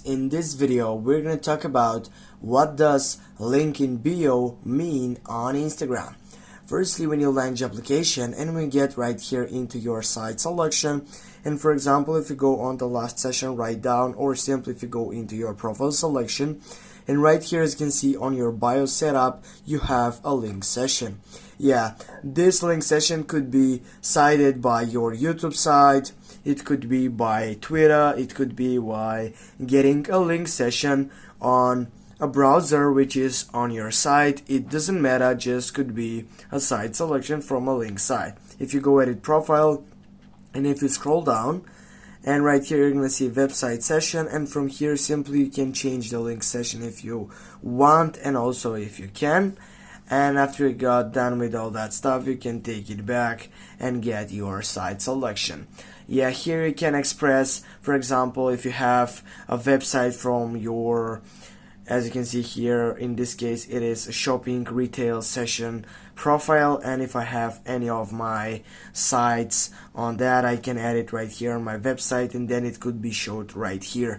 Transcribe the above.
in this video we're going to talk about what does link in bio mean on Instagram. Firstly, when you launch your application and we get right here into your site selection, and for example if you go on the last session right down, or simply if you go into your profile selection, and right here as you can see on your bio setup you have a link session. Yeah, this link session could be cited by your YouTube site, it could be by Twitter, it could be by getting a link session on a browser which is on your site. It doesn't matter, just could be a site selection from a link site. If you go edit profile and if you scroll down, and right here you're gonna see website session, and from here simply you can change the link session if you want and also if you can. And after you got done with all that stuff, you can take it back and get your site selection. Yeah, here you can express, for example, if you have a website from your, as you can see here, in this case it is a shopping retail session profile, and if I have any of my sites on that, I can add it right here on my website and then it could be showed right here.